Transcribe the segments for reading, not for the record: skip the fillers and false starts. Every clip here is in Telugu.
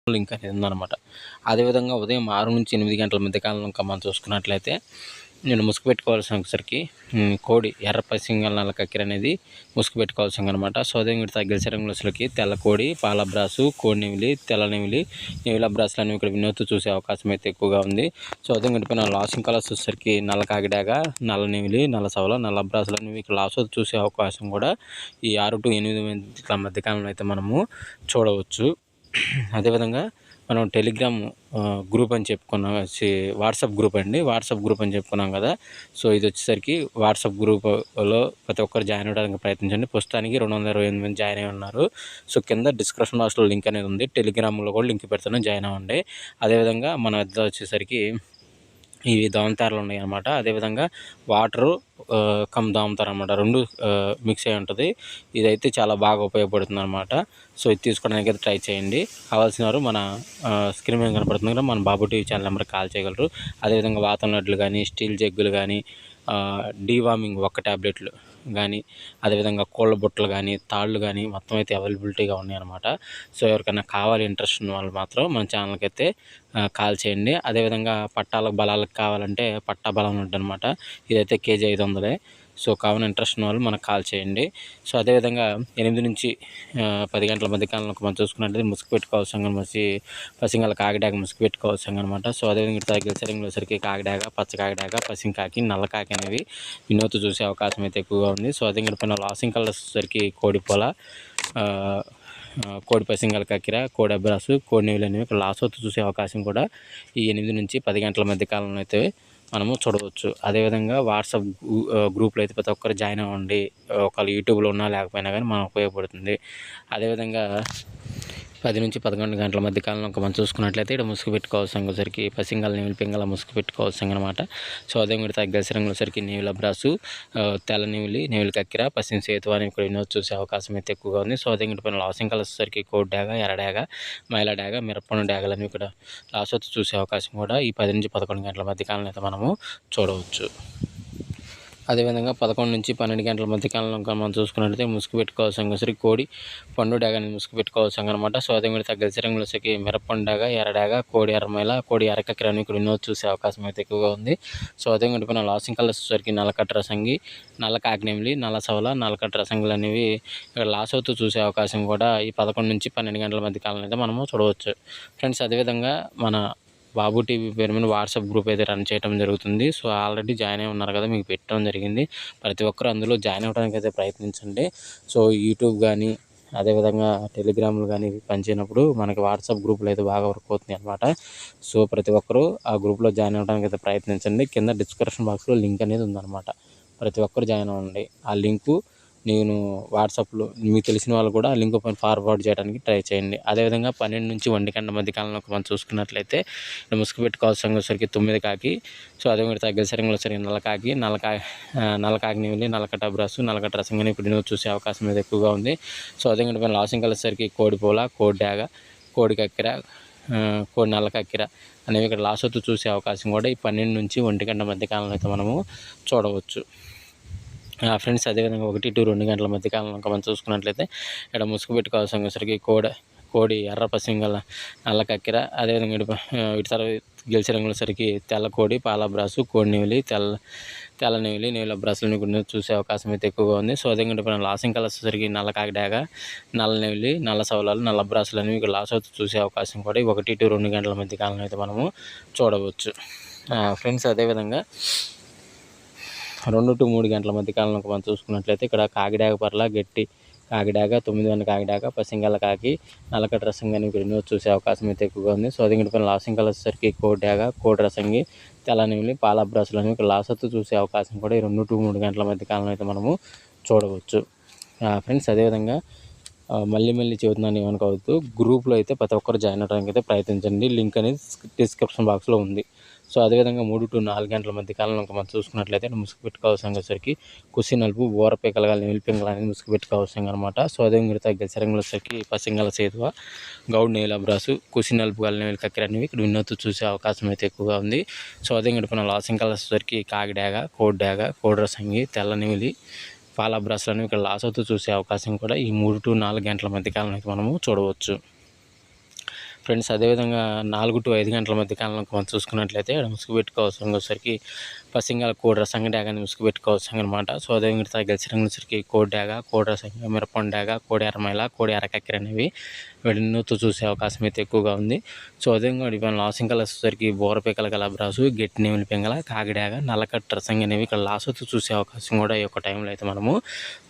లింక్ అనేది ఉందన్నమాట. అదేవిధంగా ఉదయం 6-8 గంటల మధ్య కాలంలో ఇంకా మనం చూసుకున్నట్లయితే నేను ముసుగు పెట్టుకోవాల్సినసరికి కోడి ఎర్ర పసింగల్ నల్ల కక్కెర అనేది ముసుగు పెట్టుకోవాల్సిందనమాట. సోదయంగుడి తగ్గిలిసే రంగులకి తెల్ల కోడి, పాల బ్రాసు, కోడి నెమిలి, తెల్ల నెమిలి, నెమిల బ్రాసులు అనేవి ఇక్కడ వినోత్తు చూసే అవకాశం అయితే ఎక్కువగా ఉంది. సోదయంగుడి పైన లాసింగ్ కలర్స్ వచ్చేసరికి నల్ల కాకిడాగా, నల్ల నెమిలి, నల్ల సవల, నల్ల బ్రాసులు అనేవి ఇక్కడ లాస్ట్ చూసే అవకాశం కూడా ఈ 6-8 గంటల మధ్య కాలంలో అయితే మనము చూడవచ్చు. అదేవిధంగా మనం టెలిగ్రామ్ గ్రూప్ అని చెప్పుకున్నాం, వాట్సాప్ గ్రూప్ అండి, వాట్సాప్ గ్రూప్ అని చెప్పుకున్నాం కదా. సో ఇది వచ్చేసరికి వాట్సాప్ గ్రూప్లో ప్రతి ఒక్కరు జాయిన్ అవ్వడానికి ప్రయత్నించండి. ప్రస్తుతానికి 228 మంది జాయిన్ అయి ఉన్నారు. సో కింద డిస్క్రిప్షన్ బాక్స్లో లింక్ అనేది ఉంది, టెలిగ్రామ్లో కూడా లింక్ పెడతాను, జాయిన్ అవ్వండి. అదేవిధంగా మన వద్ద వచ్చేసరికి ఇవి దోమతెరలు ఉన్నాయి అన్నమాట. అదేవిధంగా వాటరు దోమతెర అనమాట, 2 మిక్స్ అయి ఉంటుంది. ఇదైతే చాలా బాగా ఉపయోగపడుతుంది అనమాట. సో ఇది తీసుకోవడానికి అయితే ట్రై చేయండి. కావాల్సిన వారు మన స్క్రీన్ మీద కనపడుతుంది కదా, మన బాబు టీవీ ఛానల్ నెంబర్కి కాల్ చేయగలరు. అదేవిధంగా వాతం లడ్లు కానీ, స్టీల్ జగ్గులు కానీ, డీవార్మింగ్ 1 ట్యాబ్లెట్లు కానీ, అదేవిధంగా కోళ్ళ బుట్టలు కానీ, తాళ్ళు కానీ మొత్తం అయితే అవైలబిలిటీగా ఉన్నాయన్నమాట. సో ఎవరికైనా కావాలి ఇంట్రెస్ట్ ఉన్న వాళ్ళు మాత్రం మన ఛానల్కి అయితే కాల్ చేయండి. అదేవిధంగా పట్టాలకు బలాలకు కావాలంటే పట్టా బలం ఉంటుందన్నమాట. ఇదైతే కేజీ 500. సో కావున ఇంట్రెస్ట్ ఉన్న వాళ్ళు మనకు కాల్ చేయండి. సో అదేవిధంగా 8-10 గంటల మధ్య కాలంలో మనం చూసుకున్నట్లయితే ముసుగు పెట్టుకోవాల్సిన పసింగల కాకిడాక ముసుగు పెట్టుకోవాల్సింది అనమాట. సో అదేవిధంగా తగ్గిసరికి కాకిడాక, పచ్చ కాకిడాక, పసింకాకి, నల్ల కాకి అనేవి వినోత్తు చూసే అవకాశం అయితే ఎక్కువగా ఉంది. సో అదే పైన లాసింగ్ కలర్స్ వచ్చేసరికి కోడిపోల, కోడి పసింగల కక్కిర, కోడి అబ్రాసు, కోడి నెవిలు అనేవి ఇక్కడ లాస్ట్ వత్తు చూసే అవకాశం కూడా ఈ 8-10 గంటల మధ్య కాలంలో అయితే మనము చూడవచ్చు. అదేవిధంగా వాట్సాప్ గ్రూప్లో అయితే ప్రతి ఒక్కరు జాయిన్ అవ్వండి. ఒకవేళ యూట్యూబ్లో ఉన్నా లేకపోయినా కానీ మనకు ఉపయోగపడుతుంది. అదేవిధంగా 10-11 గంటల మధ్య కాలంలో మనం చూసుకున్నట్లయితే ఇక్కడ ముసుగు పెట్టుకోవాల్సరికి పసింగల నెమిలి పింగళ ముసుగు పెట్టుకోవాల్సింది అనమాట. సో అదే మీరు తగ్గలిసి రంగులసరికి నెమిల బ్రాసు, తెల్ల నెమిలి, నెమిలి కక్కిర, పసిం సేతు అని ఇక్కడ వినోద్ చూసే అవకాశం అయితే ఎక్కువగా ఉంది. సో అదే పైన లాసింగ్ కలర్స్ వచ్చేసరికి కోడి డాగ, ఎర్ర డాగ, మైల డాగ, మిరపను డాగలని ఇక్కడ లాస్ట్ వచ్చి చూసే అవకాశం కూడా ఈ 10-11 గంటల మధ్య కాలంలో అయితే మనము చూడవచ్చు. అదేవిధంగా 11-12 గంటల మధ్య కాలంలో మనం చూసుకున్నట్లయితే ముసుగు పెట్టుకోవాల్సిన కోడి పండు డాగాని ముసుగు పెట్టుకోవాల్సిన అనమాట. సో అదే కూడా తగ్గలిసి రంగులకి మిరపండు డాగ, ఎర్రడాగ, కోడి ఎర్రమైల, కోడి ఎర్రకక్కిరని ఇక్కడ వినోద్ చూసే అవకాశం అయితే ఎక్కువగా ఉంది. సో అదే కూడా పైన లాసింగ్ కలర్స్ వచ్చేసరికి నల్లకట్ట రసంగి, నల్ల కాకినెమిలి, నల్ల సవల, నల్లకట్ట రసంగులు అనేవి ఇక్కడ లాస్ అవుతూ చూసే అవకాశం కూడా ఈ 11-12 గంటల మధ్య కాలంలో అయితే మనము చూడవచ్చు. ఫ్రెండ్స్ అదేవిధంగా మన బాబు టీవీ పేరు మీద వాట్సాప్ గ్రూప్ అయితే రన్ చేయడం జరుగుతుంది. సో ఆల్రెడీ జాయిన్ అయి ఉన్నారు కదా, మీకు పెట్టడం జరిగింది. ప్రతి ఒక్కరు అందులో జాయిన్ అవ్వడానికి అయితే ప్రయత్నించండి. సో యూట్యూబ్ కానీ అదేవిధంగా టెలిగ్రామ్లు కానీ పనిచేయనప్పుడు మనకి వాట్సాప్ గ్రూపులు అయితే బాగా వర్క్ అవుతుంది అనమాట. సో ప్రతి ఒక్కరూ ఆ గ్రూప్లో జాయిన్ అవ్వడానికి అయితే ప్రయత్నించండి. కింద డిస్క్రిప్షన్ బాక్స్లో లింక్ అనేది ఉందన్నమాట. ప్రతి ఒక్కరు జాయిన్ అవ్వండి. ఆ లింకు నేను వాట్సాప్లో మీకు తెలిసిన వాళ్ళు కూడా లింక్ పైన ఫార్వర్డ్ చేయడానికి ట్రై చేయండి. అదేవిధంగా 12-1 గంటల మధ్య కాలంలో మనం చూసుకున్నట్లయితే ముసుగు పెట్టుకోవాల్సిన సరికి 9 కాకి, సో అదే మీరు తగ్గసరంలో సరికి నల్ల కాకి నెమిలి, నల్లకట్ట బ్రాసు, నల్లకట్ట రసంగాని ఇప్పుడు చూసే అవకాశం మీద ఎక్కువగా ఉంది. సో అదే పైన లాసింగ్ కలిసేసరికి కోడి పూల, కోడి డాగ, కోడి కక్కిర, కోడి నల్ల కక్కిర అనేవి ఇక్కడ లాస్ట్ అవుతూ చూసే అవకాశం కూడా ఈ 12-1 గంటల మధ్య కాలంలో అయితే మనము చూడవచ్చు. ఫ్రెండ్స్ అదేవిధంగా 1-2 గంటల మధ్య కాలంలో మనం చూసుకున్నట్లయితే ఇక్కడ ముసుగు పెట్టుకోవాల్సిన సరికి కోడి ఎర్ర పసింగల నల్ల కక్కిర, అదేవిధంగా ఇటు తర్వాత గెలిచి రంగుల సరికి తెల్ల కోడి, పాల బ్రాసు, కోడి నెమిలి, తెల్ల నెమిలి, నెమిల బ్రాసులను కూడా చూసే అవకాశం అయితే ఎక్కువగా ఉంది. సో అదే పైన లాసింగ్ కలర్స్ సరికి నల్ల కాకిడాగ, నల్ల నెమిలి, నల్ల సవలాలు, నల్ల బ్రాసులు అనేవి ఇక్కడ లాస్ అవుతూ చూసే అవకాశం కూడా 1-2 గంటల మధ్య కాలంలో అయితే మనము చూడవచ్చు. ఫ్రెండ్స్ అదేవిధంగా 2-3 గంటల మధ్య కాలంలో మనం చూసుకున్నట్లయితే ఇక్కడ కాకిడాగ పర్ల, గట్టి కాకిడాగ, 9 కాకిడాగ, పసింగల కాకి, నల్లకట్ట రసంగాని ఇక్కడ వినోద్ చూసే అవకాశం అయితే ఎక్కువగా ఉంది. సో అదే పైన లాసింగ్ కలర్స్ సరికి కోడి డాగ, కోడి రసంగి, తెల్ల నెమిలి, పాల బ్రాసులు అనేవి ఇక్కడ లాస్ అవుతూ చూసే అవకాశం కూడా ఈ 2-3 గంటల మధ్య కాలంలో అయితే మనము చూడవచ్చు. ఫ్రెండ్స్ అదేవిధంగా మళ్ళీ చెబుతున్నాను, ఏమనుకోవద్దు. గ్రూప్లో అయితే ప్రతి ఒక్కరు జాయిన్ అవ్వడానికి అయితే ప్రయత్నించండి. లింక్ అనేది డిస్క్రిప్షన్ బాక్స్లో ఉంది. సో అదేవిధంగా 3-4 గంటల మధ్య కాలంలో మనం చూసుకున్నట్లయితే ముసుగు పెట్టుకోవాల్సిన సరికి కుసి నలుపు, ఊర పీకలు, నెమిలి పింగళ అనేది ముసుగు పెట్టుకోవాల్సిన అనమాట. సో అదే మిగతా గెలిసరంగుల సరికి పసింగల సేతువ, గౌడ్ నెయిల బ్రాసు, కుసి నలుపు గల నెమిలి కక్కిర అనేవి ఇక్కడ వినోత్తు చూసే అవకాశం అయితే ఎక్కువగా ఉంది. సో అదే గడిపిన లాసింగ్ కలర్స్ సరికి కాకిడాగ, కోడి డాగ, కోడి రసంగి, తెల్ల నెమిలి, పాల బ్రాసులు అనేవి ఇక్కడ లాస్ అవుతూ చూసే అవకాశం కూడా ఈ 3-4 గంటల మధ్య కాలంలో అయితే మనము చూడవచ్చు. ఫ్రెండ్స్ అదేవిధంగా 4-5 గంటల మధ్య కాలంలో మనం చూసుకున్నట్లయితే ముసుగు పెట్టుకోవాల్సిన వచ్చేసరికి పసింగల కోడి రసంగ డ్యాగాని ముసుగు పెట్టుకోవాల్సిన అనమాట. సో అదేవిధంగా గెలిచి రంగులు వచ్చరికి కోడి డ్యాగ, కోడి రసంగ, మిరపండు డ్యాగ, కోడి ఎర్రమైల, కోడి ఎర్రకక్కెర అనేవి వెన్నుతో చూసే అవకాశం అయితే ఎక్కువగా ఉంది. సో అదేవిధంగా ఇవాళ లాసింగ్ కలర్స్ వచ్చరికి బోరపేకల గలబ్రాసు, గట్టి నేమిలి పింగళ, కాకిడాగ, నల్లకట్ట రసంగ అనేవి ఇక్కడ లాసోతో చూసే అవకాశం కూడా ఈ యొక్క టైంలో అయితే మనము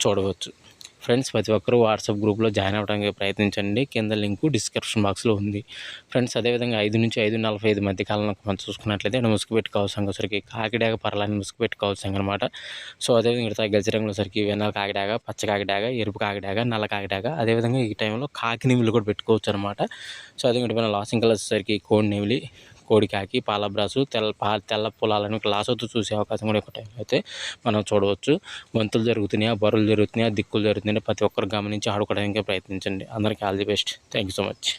చూడవచ్చు. ఫ్రెండ్స్ ప్రతి ఒక్కరూ వాట్సాప్ గ్రూప్లో జాయిన్ అవ్వడానికి ప్రయత్నించండి. కింద లింకు డిస్క్రిప్షన్ బాక్స్లో ఉంది. ఫ్రెండ్స్ అదేవిధంగా 5-5:45 మధ్య కాలంలో మనం చూసుకున్నట్లయితే ముసుగు పెట్టుకోవాల్సిన వచ్చరికి కాకిడాగ పర్లాన్ని ముసుగు పెట్టుకోవాల్సిన అనమాట. సో అదేవిధంగా గెలిచి రంగులు వచ్చరికి వెన్నెల కాకిడాగ, పచ్చ కాకిడాగ, ఎరుపు కాకిడాగ, నల్ల కాకిడాగ, అదేవిధంగా ఈ టైంలో కాకి నెమిలి కూడా పెట్టుకోవచ్చు అనమాట. సో అదేవిధంగా లాసింగ్ కలర్స్ వచ్చరికి కోడి నెమిలి, కోడికాకి, పాలబ్రాసు, తెల్ల పొలాలను లాసోతో చూసే అవకాశం కూడా ఒక టైంలో అయితే మనం చూడవచ్చు. బంతులు జరుగుతున్నాయా, బరువులు జరుగుతున్నాయా, దిక్కులు జరుగుతున్నాయా ప్రతి ఒక్కరు గమనించి ఆడుకోవడానికి ప్రయత్నించండి. అందరికీ all the best. Thank you so much.